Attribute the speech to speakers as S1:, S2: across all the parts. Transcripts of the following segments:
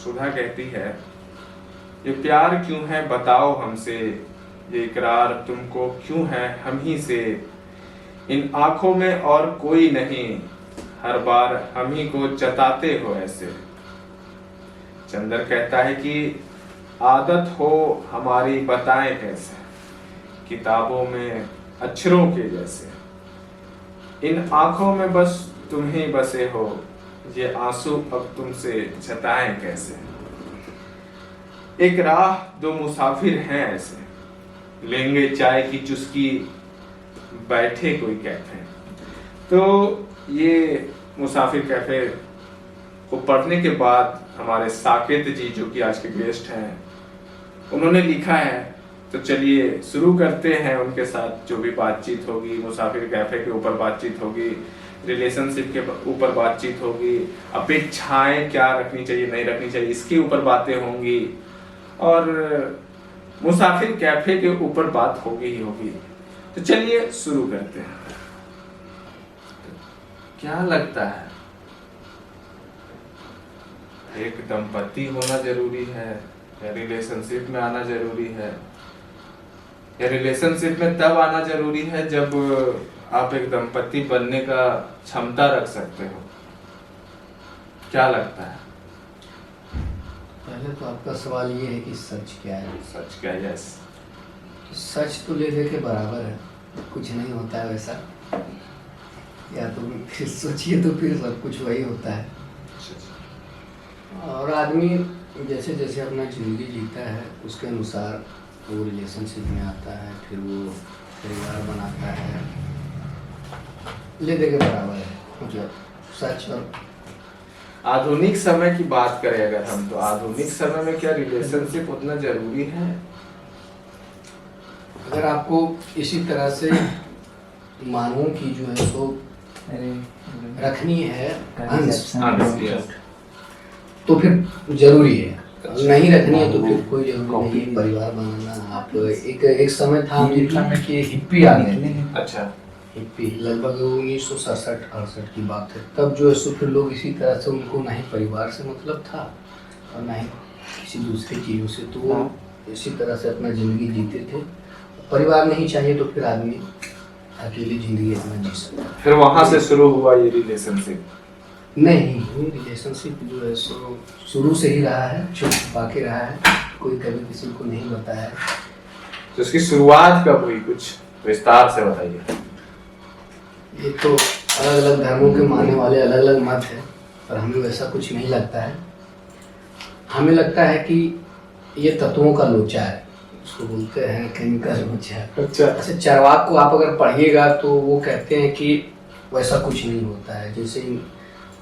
S1: सुधा कहती है, ये प्यार क्यों है बताओ हमसे, ये इकरार तुमको क्यों है हम ही से, इन आंखों में और कोई नहीं, हर बार हम ही को जताते हो ऐसे। चंदर कहता है कि आदत हो हमारी बताएं कैसे, किताबों में अक्षरों के जैसे, इन आंखों में बस तुम ही बसे हो, ये आंसू अब तुमसे जताएं कैसे। एक राह दो मुसाफिर हैं ऐसे, लेंगे चाय की चुस्की बैठे कोई कैफे। तो ये मुसाफिर कैफे को पढ़ने के बाद हमारे साकेत जी जो कि आज के गेस्ट हैं उन्होंने लिखा है, तो चलिए शुरू करते हैं उनके साथ जो भी बातचीत होगी। मुसाफिर कैफे के ऊपर बातचीत होगी, रिलेशनशिप के ऊपर बातचीत होगी, अपेक्षाएं क्या रखनी चाहिए नहीं रखनी चाहिए इसके ऊपर बातें होंगी, और मुसाफिर कैफे के ऊपर बात होगी ही होगी। तो चलिए शुरू करते हैं। क्या लगता है, एक दंपति होना जरूरी है या रिलेशनशिप में आना जरूरी है, या रिलेशनशिप में तब आना जरूरी है जब आप एक दंपति बनने का क्षमता रख सकते हो? क्या लगता है?
S2: पहले तो आपका सवाल ये है कि सच क्या है।
S1: सच क्या है? यस,
S2: सच तो ले दे के बराबर है, कुछ नहीं होता है वैसा, या तो फिर सोचिए तो फिर सब कुछ वही होता है। और आदमी जैसे जैसे अपना ज़िंदगी जीता है उसके अनुसार वो रिलेशनशिप में आता है, फिर वो परिवार बनाता है, ले दे के बराबर है, मतलब सच। और
S1: आधुनिक समय की बात करें अगर हम, तो आधुनिक समय में क्या रिलेशनशिप उतना जरूरी है?
S2: अगर आपको इसी तरह से मानवों की जो है सो रखनी है अंश, तो फिर जरूरी है। नहीं रखनी है तो फिर कोई जरूरी नहीं है परिवार बनाना। आप एक समय था कि हिप्पी आ गए थे।
S1: अच्छा,
S2: हिप्पी लगभग 1967-68 की बात है। तब जो है सो फिर लोग इसी तरह से, उनको ना ही परिवार से मतलब था और ना ही किसी दूसरी चीज़ों से, तो वो इसी तरह से अपना ज़िंदगी जीते थे। परिवार नहीं चाहिए तो फिर आदमी अकेली ज़िंदगी अपना जी सकता है।
S1: फिर वहां से शुरू हुआ ये रिलेशनशिप?
S2: नहीं, रिलेशनशिप जो है सो शुरू से ही रहा है, छुप छुपा के रहा है, कोई कभी किसी को नहीं बताया है।
S1: तो इसकी शुरुआत कब हुई, कुछ विस्तार से बताइए।
S2: ये तो अलग अलग धर्मों के मानने वाले अलग अलग मत है, पर हमें वैसा कुछ नहीं लगता है। हमें लगता है कि ये तत्वों का लोचा है, उसको बोलते हैं केमिकल लोचा।
S1: अच्छा,
S2: ऐसे चरवाक को आप अगर पढ़िएगा तो वो कहते हैं कि वैसा कुछ नहीं होता है, जैसे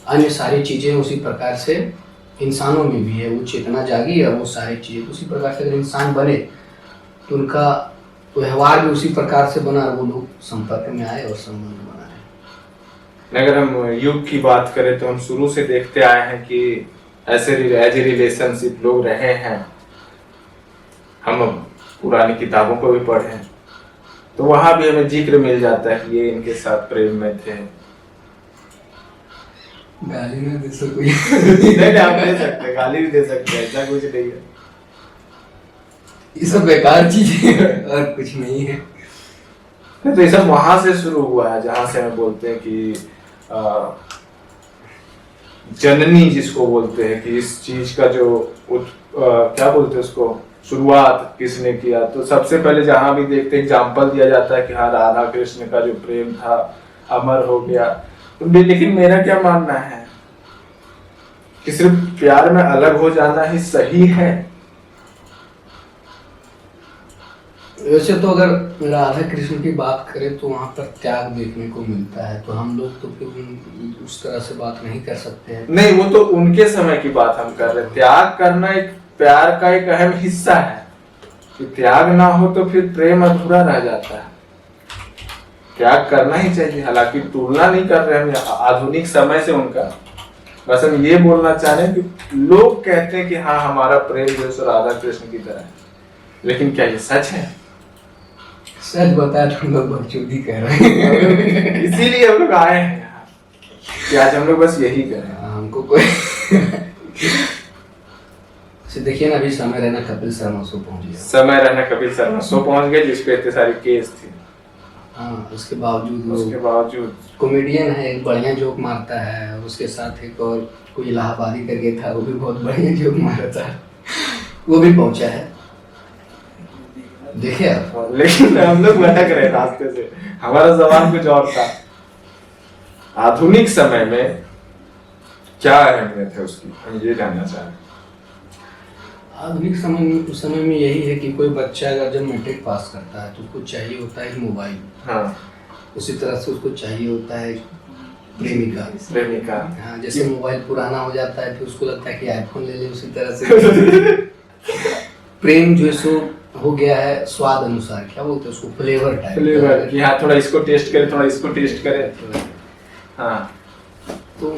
S2: अन्य सारी चीज़ें उसी प्रकार से इंसानों में भी है, वो चेतना जागी है, वो सारी चीज़ें उसी प्रकार से अगर इंसान बने तो उनका व्यवहार भी उसी प्रकार से बना, वो लोग संपर्क में आए और संबंध बनाए।
S1: अगर हम युग की बात करें तो हम शुरू से देखते आए हैं कि ऐसे एज ए रिलेशनशिप लोग रहे हैं। हम पुरानी किताबों को भी पढ़े तो वहां भी हमें जिक्र मिल जाता है कि ये इनके साथ प्रेम में थे।
S2: गाली नहीं दे सकते
S1: नहीं, आप दे सकते, गाली भी दे सकते, ऐसा कुछ नहीं है।
S2: ये सब बेकार चीजें और कुछ नहीं है।
S1: तो ये सब वहां से शुरू हुआ है जहां से हम बोलते हैं कि जननी जिसको बोलते हैं कि इस चीज का जो क्या बोलते हैं उसको, शुरुआत किसने किया। तो सबसे पहले जहां भी देखते एग्जाम्पल दिया जाता है कि हाँ, राधा कृष्ण का जो प्रेम था अमर हो गया। तो लेकिन मेरा क्या मानना है कि सिर्फ प्यार में अलग हो जाना ही सही है?
S2: वैसे तो अगर राधा कृष्ण की बात करें तो वहाँ पर त्याग देखने को मिलता है, तो हम लोग तो फिर उस तरह से बात नहीं कर सकते हैं।
S1: नहीं, वो तो उनके समय की बात हम कर रहे हैं। त्याग करना एक प्यार का एक अहम हिस्सा है, कि त्याग ना हो तो फिर प्रेम अधूरा रह जाता है। त्याग करना ही चाहिए, हालांकि तुलना नहीं कर रहे हम आधुनिक समय से उनका, बस हम ये बोलना चाह रहे हैं कि लोग कहते हैं कि हाँ, हमारा प्रेम जैसे राधा कृष्ण की तरह है, लेकिन क्या ये सच है?
S2: सच बताया तो हम लोग बकचोदी कह रहे हैं।
S1: इसीलिए हम लोग आए हैं कि आज हम लोग बस यही करें।
S2: हमको कोई देखिए ना, अभी समय रहना कपिल शर्मा शो पहुंच गया।
S1: समय रहना कपिल शर्मा शो पहुंच गए, जिसपे इतने सारे केस थे।
S2: हाँ, उसके बावजूद
S1: उसके बावजूद
S2: कॉमेडियन है, एक बढ़िया जोक मारता है। और उसके साथ एक और कोई इलाहाबादी करके था, वो भी बहुत बढ़िया जोक मारता है, वो भी पहुंचा है। देखे आप।
S1: लेकिन हम लोग भटक रहे रास्ते से, हमारा जवान कुछ और था। आधुनिक समय में क्या अहमियत है उसकी, हम ये जानना चाह रहे हैं।
S2: आधुनिक समय में यही है कि कोई बच्चा अगर जब मैट्रिक पास करता है तो उसको चाहिए होता है मोबाइल।
S1: हाँ।
S2: उसी तरह से उसको चाहिए होता है प्रेमिका। हाँ, जैसे मोबाइल पुराना हो जाता है फिर उसको लगता है कि आईफोन ले ले, उसी तरह से प्रेम जो है सो हो गया है स्वाद अनुसार, क्या बोलते हैं उसको, फ्लेवर टाइप।
S1: फ्लेवर कि हाँ, थोड़ा इसको टेस्ट करें, थोड़ा इसको टेस्ट करें। हाँ,
S2: तो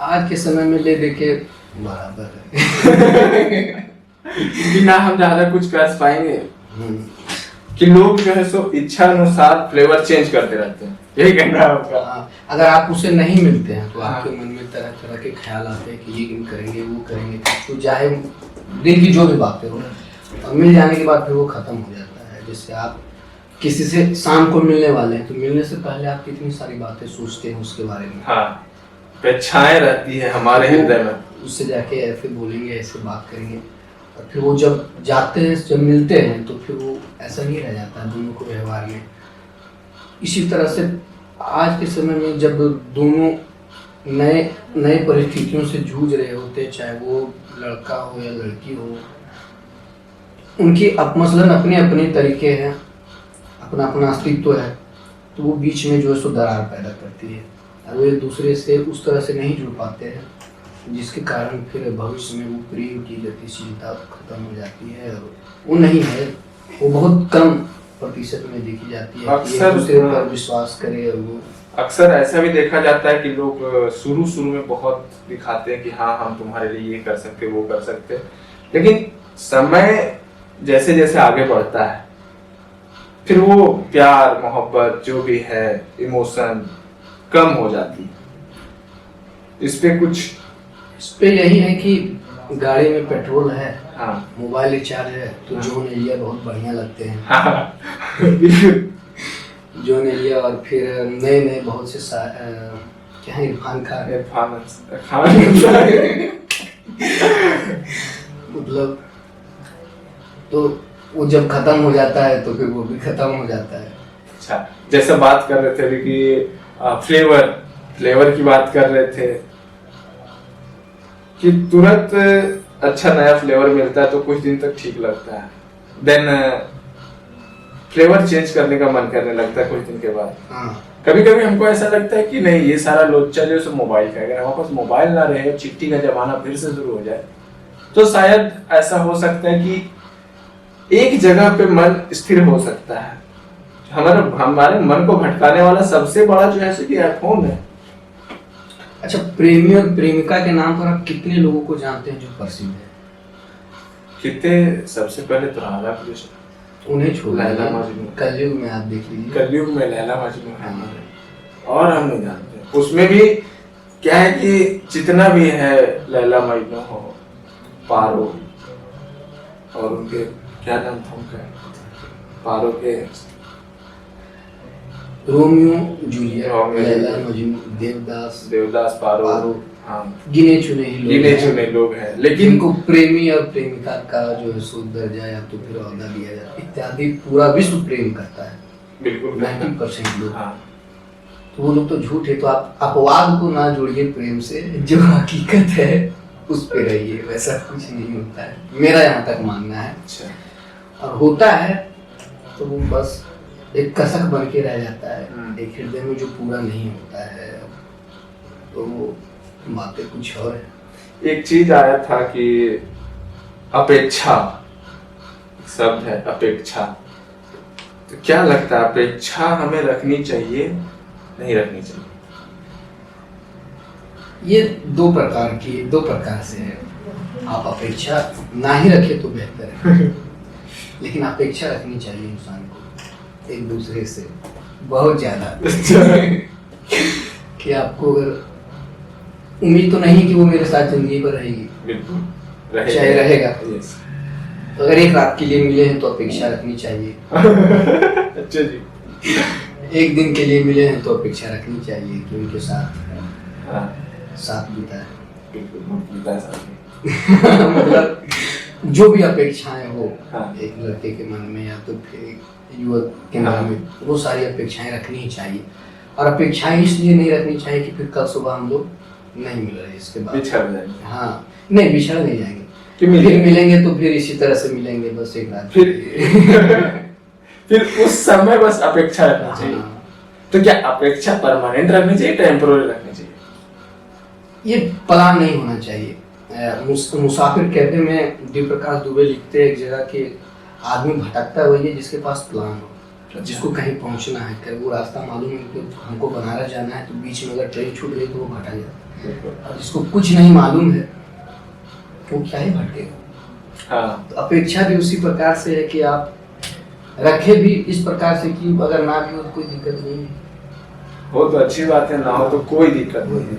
S2: आज के समय में ले देके बराबर है
S1: कि ना हम ज्यादा कुछ कर पाएंगे कि लोग जो है सो इच्छा अनुसार फ्लेवर चेंज करते रहते हैं, यही कहना है आपका।
S2: अगर आप उससे नहीं मिलते हैं तो
S1: हाँ।
S2: आपके मन में तरह तरह के ख्याल आते हैं कि ये करेंगे वो करेंगे, तो चाहे दिल की जो भी बातें हो, और मिल जाने के बाद फिर वो खत्म हो जाता है। जैसे आप किसी से शाम को मिलने वाले हैं तो मिलने से पहले आप कितनी सारी बातें सोचते हैं उसके बारे में।
S1: हाँ, अपेक्षाएं रहती है हमारे हृदय में,
S2: उससे जाके ऐसे बोलेंगे, ऐसे बात करेंगे, और फिर वो जब जाते हैं, जब मिलते हैं तो फिर वो ऐसा नहीं रह जाता है दोनों को व्यवहार में। इसी तरह से आज के समय में जब दोनों नए परिस्थितियों से जूझ रहे होते हैं, चाहे वो लड़का हो या लड़की हो, उनकी मसलन अपने अपने तरीके हैं, अपना अपना अस्तित्व है, तो वो बीच में जो है सो दरार पैदा करती है और वो एक दूसरे से उस तरह से नहीं जुड़ पाते हैं, जिसके कारण फिर भविष्य में वो प्रेम की गतिशीलता खत्म हो जाती है। और वो नहीं है, वो बहुत कम प्रतिशत में देखी जाती है कि एक दूसरे पर विश्वास करे। और वो
S1: अक्सर ऐसा भी देखा जाता है कि लोग शुरू में बहुत दिखाते हैं कि हाँ हम तुम्हारे लिए ये कर सकते, वो कर सकते, लेकिन समय जैसे जैसे आगे बढ़ता है फिर वो प्यार मोहब्बत जो भी है, इमोशन कम हो जाती है। इस पे
S2: यही है कि गाड़ी में पेट्रोल है,
S1: हाँ,
S2: मोबाइल रिचार्ज है, तो जॉन एलिया बहुत बढ़िया लगते हैं।
S1: हाँ,
S2: जॉन एलिया, और फिर नए बहुत से क्या है, इरफान खान मतलब, तो वो जब खत्म हो जाता है तो फिर वो भी खत्म हो जाता है।
S1: अच्छा, जैसे बात कर रहे थे कि फ्लेवर की बात कर रहे थे कि तुरंत अच्छा नया फ्लेवर मिलता है तो कुछ दिन तक ठीक लगता है, देन फ्लेवर चेंज करने का मन करने लगता है कुछ दिन के बाद।
S2: हाँ।
S1: कभी कभी हमको ऐसा लगता है कि नहीं, ये सारा लोचा जो है मोबाइल का है, अगर हमारे पास मोबाइल ना रहे, चिट्ठी का जमाना फिर से शुरू हो जाए, तो शायद ऐसा हो सकता है कि एक जगह पे मन स्थिर हो सकता है। हमारे मन को भटकाने वाला सबसे बड़ा जो है कि फोन है।
S2: अच्छा, प्रेमी और प्रेमिका के नाम पर आप कितने लोगों को जानते हैं जो प्रसिद्ध है?
S1: कितने, सबसे पहले तो राधा कृष्ण,
S2: उन्हें छोड़
S1: लैला मजनू,
S2: कलयुग में आप देख लीजिए,
S1: कलयुग में लैला मजनू है, और हम नहीं जानते। उसमें भी क्या है कि जितना भी है लैला मजनू हो, पारो, और उनके क्या नाम था उनका, पारो के
S2: रोमियो जूलियट, लैला मजनू,
S1: देवदास पारो, हाँ,
S2: गिने चुने लोग हैं,
S1: लेकिन
S2: इनको प्रेमी और प्रेमिका का जो है सो दर्जा या तो फिर औहदा दिया जाता है इत्यादि। पूरा विश्व प्रेम करता है,
S1: बिल्कुल
S2: 90% लोग।
S1: हाँ।
S2: तो वो लोग तो झूठ है, तो आप अपवाद को ना जोड़िए प्रेम से, जो हकीकत है उस पे रहिए, वैसा कुछ नहीं होता है, मेरा यहाँ तक मानना है।
S1: अच्छा,
S2: और होता है तो वो बस एक कसक बन के रह जाता है, एक हृदय में जो पूरा नहीं होता है, तो वो बातें कुछ और है।
S1: एक चीज आया था कि अपेक्षा शब्द है, अपेक्षा, तो क्या लगता है अपेक्षा हमें रखनी चाहिए, नहीं रखनी चाहिए?
S2: ये दो प्रकार से है। आप अपेक्षा ना ही रखे तो बेहतर है लेकिन अपेक्षा रखनी चाहिए इंसान को एक दूसरे से बहुत ज्यादा कि आपको अगर उम्मीद तो नहीं कि वो मेरे साथ जिंदगी पर रहेगी,
S1: बिल्कुल,
S2: चाहे रहेगा।
S1: Yes.
S2: अगर एक रात के लिए मिले हैं तो अपेक्षा रखनी चाहिए।
S1: अच्छा जी।
S2: एक दिन के लिए मिले हैं तो अपेक्षा रखनी चाहिए कि उनके साथ
S1: हाँ
S2: साथ बीता है।
S1: बिल्कुल बीता है साथ में।
S2: मतलब जो भी अपेक्षाएं हो
S1: हाँ।
S2: एक लड़के के मन में या तो फिर एक युवक के मन में, वो सारी अपेक्षाएं रखनी ही चाहिए। और अपेक्षाएं इसलिए नहीं रखनी चाहिए कि फिर कल सुबह हम लोग नहीं मिल रहे, इसके बाद
S1: बिछड़ जाएंगे।
S2: हाँ नहीं, बिछड़ नहीं जाएंगे,
S1: कि
S2: फिर मिलेंगे तो फिर इसी तरह से मिलेंगे, बस एक रात
S1: फिर उस समय बस अपेक्षा रखनी चाहिए।
S2: हाँ।
S1: तो क्या अपेक्षा परमानेंट रखनी चाहिए, टेम्पोररी रखनी चाहिए?
S2: ये प्लान नहीं होना चाहिए। मुसाफिर कहते में डी प्रकाश दुबे लिखते हैं एक जगह कि आदमी भटकता वही है जिसके पास प्लान हो, जिसको कहीं पहुंचना है, कहीं वो रास्ता मालूम है कि हमको बनारस जाना है, तो बीच में अगर ट्रेन छूट गई तो वो भटक जाता। और जिसको कुछ नहीं मालूम है वो क्या ही भटकेगा।
S1: हाँ।
S2: तो अपेक्षा भी उसी प्रकार से है कि आप रखे भी इस प्रकार से कि अगर ना भी हो तो कोई दिक्कत नहीं है,
S1: हो तो अच्छी बात है, ना हो तो कोई दिक्कत नहीं,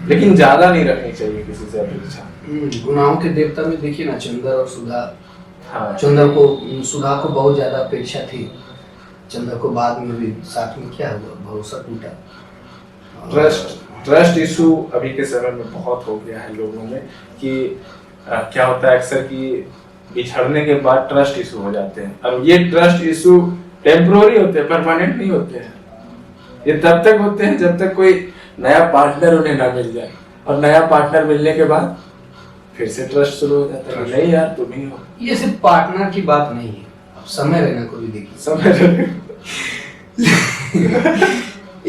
S1: लेकिन ज्यादा नहीं रखनी चाहिए किसी से अपेक्षा।
S2: गुनाहों के देवता में देखिए ना, चंद्र और सुधा।
S1: हाँ।
S2: चंद्र को, सुधा को बहुत ज्यादा अपेक्षा थी, चंद्र को बाद में भी साथ में क्या हुआ, भरोसा टूटा।
S1: ट्रस्ट इशू अभी के समय में बहुत हो गया है लोगों में कि क्या होता है अक्सर कि बिछड़ने के बाद ट्रस्ट इशू हो जाते हैं, और ये ट्रस्ट इशू टेम्पोररी होते हैं, परमानेंट नहीं होते हैं। ये तब तक होते हैं जब तक कोई नया पार्टनर उन्हें ना मिल जाए, और नया पार्टनर मिलने के बाद फिर से ट्रस्ट शुरू हो जाता है, नहीं यार तुम ही हो।
S2: ये सिर्फ पार्टनर की बात नहीं है, अब समय रहना को भी देखिए।
S1: समय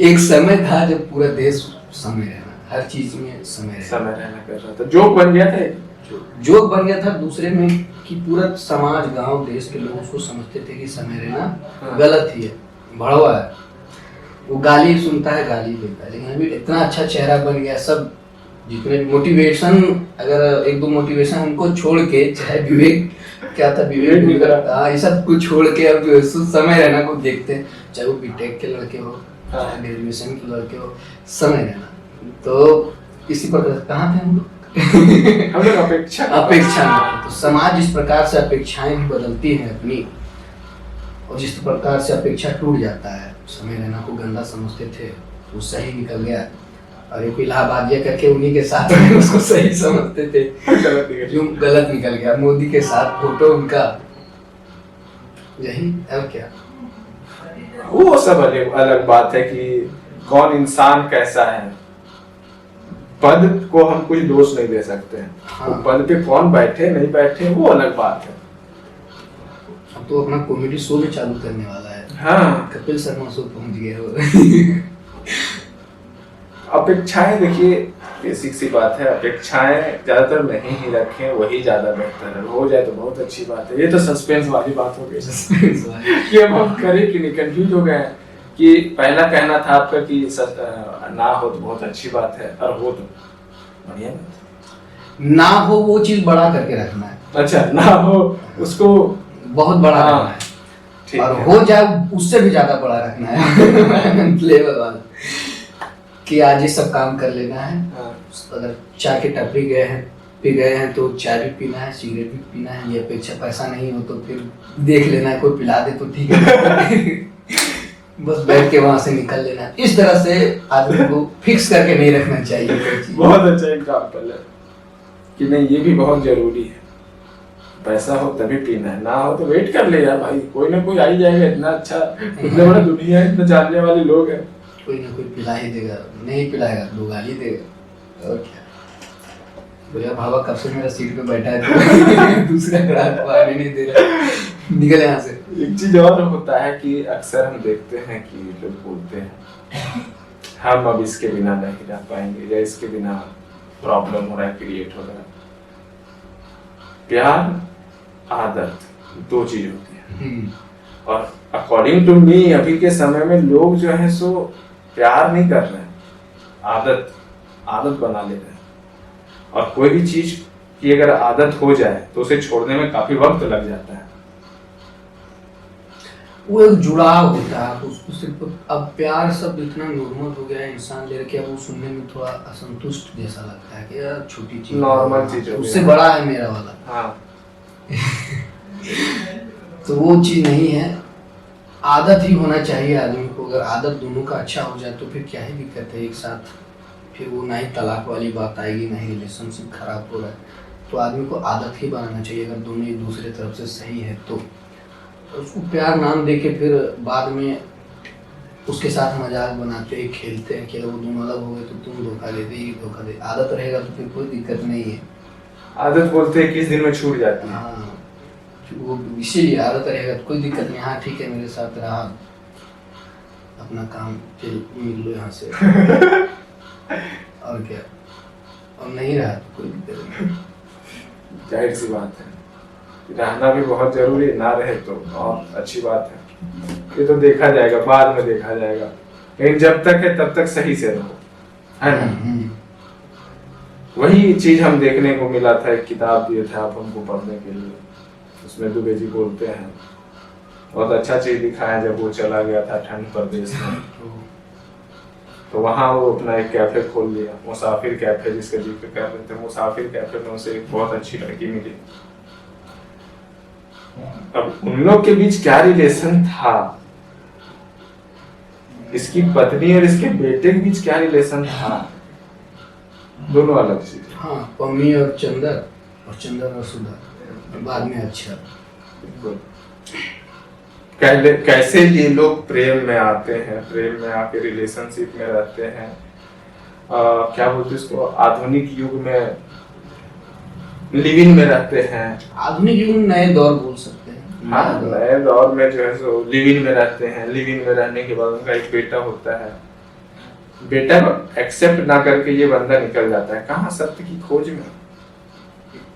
S2: एक समय था जब पूरा देश समय रहना, हर चीज में समय
S1: रहना कर रहा था, जोक बन गया था,
S2: जोक बन गया था दूसरे में कि पूरा समाज, गांव, देश के लोग उसको समझते थे कि समय रहना गलत ही है, भड़वा है। वो गाली सुनता है, गाली देता है, लेकिन अभी इतना अच्छा चेहरा बन गया। सब जितने मोटिवेशन, अगर एक दो मोटिवेशन उनको छोड़ के, चाहे विवेक क्या था, विवेक भी करता, ये सब कुछ छोड़ के अब समय रहना को देखते हैं, चाहे वो बीटेक के लड़के हो, चाहे ग्रेजुएशन के लड़के हो, समय रहना। तो इसी प्रकार कहाँ थे हम लोग? अपेक्षा में। तो समाज जिस प्रकार से अपेक्षाएं भी बदलती हैं अपनी, और जिस प्रकार से अपेक्षा टूट जाता है, समय रहना को गंदा समझते थे, वो सही निकल गया। और एक इलाहाबादिया करके उन्हीं के साथ उसको सही समझते थे, जो गलत निकल गया। मोदी के साथ फोटो उनका, यही अब क्या,
S1: वो सब अलग बात है कि कौन इंसान कैसा है। पद को हम कुछ दोष नहीं दे सकते हैं। हाँ। पद पे कौन बैठे नहीं बैठे वो अलग बात है।
S2: अब तो अपना कॉमेडी शो भी चालू करने वाला है।
S1: हाँ।
S2: कपिल शर्मा शो पहुंच गया हो।
S1: अपेक्षाएं देखिए बेसिक सी बात है, अपेक्षाएं ज्यादातर नहीं ही रखें, वही ज्यादा बेहतर है। हो जाए तो बहुत अच्छी बात है। ये तो सस्पेंस वाली बात हो गई कि अब हम करें कि नहीं, कंफ्यूज हो गए हैं कि पहला कहना था आपका कि ना हो तो बहुत अच्छी बात है, और हो तो बढ़िया
S2: ना हो वो चीज बड़ा करके रखना है।
S1: अच्छा, ना हो उसको बहुत बड़ा रखना है,
S2: और हो जाए उससे भी ज्यादा बड़ा रखना है। लेवल वाला कि आज ये सब काम कर लेना है। अगर चाय के टपरी पी गए हैं तो चाय भी पीना है, सिगरेट भी पीना है। ये अपेक्षा पैसा नहीं हो तो फिर देख लेना है, कोई पिला दे तो ठीक है। बस बैठ के वहां से निकल लेना। इस तरह से आदमी को फिक्स करके नहीं रखना चाहिए।
S1: बहुत अच्छा एग्जाम्पल है कि नहीं, ये भी बहुत जरूरी है। पैसा हो तभी पीना है, ना हो तो वेट कर ले यार भाई, कोई ना कोई आ ही जाएगा। इतना अच्छा, इतने बड़ा दुनिया है, इतने जानने वाले लोग हैं,
S2: कोई ना कोई पिला ही देगा। नहीं पिलाएगा तो गाली देगा, और क्या। बोला भावा कब से मेरा सीट पे बैठा है, दूसरा ग्राहक को आने नहीं दे रहा, निकल यहाँ से।
S1: एक चीज और होता है कि अक्सर हम देखते हैं कि लोग बोलते हैं हम अब इसके बिना नहीं रह पाएंगे, या इसके बिना प्रॉब्लम हो रहा है, क्रिएट हो रहा है। प्यार, आदत, दो चीज होती है। और अकॉर्डिंग टू मी अभी के समय में लोग जो है सो प्यार नहीं कर रहे हैं, आदत बना ले रहे हैं। और कोई भी चीज की अगर आदत हो जाए तो उसे छोड़ने में काफी वक्त लग जाता है।
S2: वो एक जुड़ाव होता है। आप उसको सिर्फ, अब प्यार शब्द इतना नॉर्मल हो गया है इंसान ले रखे, अब वो सुनने में थोड़ा असंतुष्ट जैसा लगता है कि यार छोटी चीज,
S1: नॉर्मल चीज हो
S2: उससे
S1: गया।
S2: बड़ा है मेरा वाला।
S1: हाँ
S2: तो वो चीज नहीं है। आदत ही होना चाहिए आदमी को। अगर आदत दोनों का अच्छा हो जाए तो फिर क्या ही दिक्कत है एक साथ। फिर वो ना ही तलाक वाली बात आएगी, ना ही रिलेशनशिप खराब हो रहा है। तो आदमी को आदत ही बनाना चाहिए। अगर दोनों एक दूसरे तरफ से सही है तो उसको प्यार नाम दे के फिर बाद में उसके साथ मजाक बनाते हैं, खेलते हैं कि अगर वो दोनों अलग हो गए तो तुम धोखा दे दे, ये धोखा दे। आदत रहेगा तो फिर कोई दिक्कत नहीं है।
S1: आदत बोलते हैं 21 दिन में छूट जाती है।
S2: हाँ, वो इसीलिए आदत रहेगा तो कोई दिक्कत नहीं। हाँ ठीक है, मेरे साथ रहा, अपना काम फिर मिल लो यहाँ से और क्या। और नहीं रहा तो कोई दिक्कत नहीं।
S1: जाहिर सी बात है, रहना भी बहुत जरूरी है, ना रहे तो और अच्छी बात है। ये तो देखा जाएगा, बाद में देखा जाएगा, लेकिन जब तक है तब तक सही से रहो, है ना। वही चीज हम देखने को मिला था, एक किताब दिए थे आप हमको पढ़ने के लिए, उसमें दुबे जी बोलते हैं, बहुत अच्छा चीज दिखाया। जब वो चला गया था ठंड प्रदेश में, तो वहां वो अपना एक कैफे खोल लिया, मुसाफिर कैफे जिसका जिक्र कर रहे थे। मुसाफिर कैफे में उसे एक बहुत अच्छी लड़की मिली। अब उन लोग के बीच क्या रिलेशन था, इसकी पत्नी और इसके बेटे के बीच क्या रिलेशन था, दोनों अलग चीज।
S2: हाँ, पम्मी और चंदर और सुधा बाद में। अच्छा,
S1: कैसे ये लोग प्रेम में आते हैं, प्रेम में आके रिलेशनशिप में रहते हैं। क्या बोलते इसको, आधुनिक युग में लिव इन में रहते हैं।
S2: आधुनिक युग में नए दौर बोल सकते हैं।
S1: हाँ, नए दौर में जो है सो लिव इन में रहते हैं। लिव इन में रहने के बाद उनका एक बेटा होता है। बेटा एक्सेप्ट ना करके ये बंदा निकल जाता है कहाँ, सत्य की खोज में।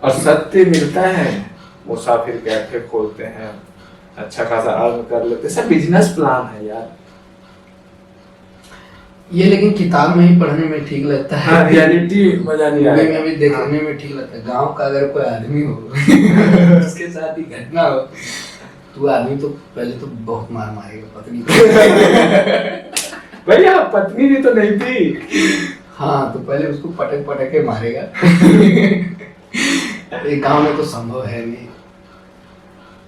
S1: और सत्य मिलता है, मुसाफिर कैफे खोलते हैं, अच्छा खासा अर्न कर लेते। सब बिजनेस प्लान है यार
S2: ये, लेकिन किताब में ही पढ़ने में ठीक लगता है।
S1: हाँ, रियलिटी मजा नहीं
S2: मूवी
S1: आएगा।
S2: में भी देखने में ठीक लगता है। गांव का अगर कोई आदमी हो उसके साथ ही घटना हो तो आदमी तो पहले तो बहुत मार मारेगा पत्नी
S1: भैया पत्नी भी तो नहीं थी।
S2: हाँ, तो पहले उसको पटक पटक के मारेगा। एक गांव में तो संभव है नहीं।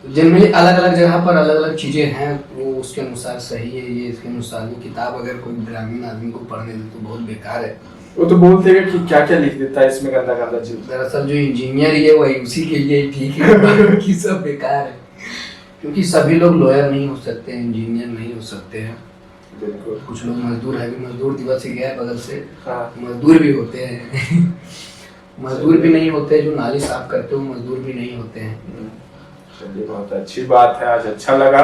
S2: तो जनरली अलग अलग जगह पर अलग अलग चीजें हैं, वो उसके अनुसार सही है, ये इसके अनुसार नहीं। किताब अगर कोई ग्रामीण आदमी को पढ़ने दे तो बहुत बेकार है।
S1: वो तो बोलते हैं कि क्या क्या लिख देता है इसमें, गंदा गंदा चीज।
S2: दरअसल जो इंजीनियर है वही उसी के लिए ठीक है, बाकी सब बेकार है। क्योंकि सभी लोग लॉयर नहीं हो सकते, इंजीनियर नहीं हो सकते हैं।
S1: बिल्कुल।
S2: कुछ लोग मजदूर है भी, मजदूर दिवस ही गया है बगल से।
S1: हाँ।
S2: मजदूर भी होते हैं मजदूर भी नहीं होते, जो नाली साफ करते हो मजदूर भी नहीं होते हैं।
S1: चलिए, बहुत अच्छी बात है, आज अच्छा लगा।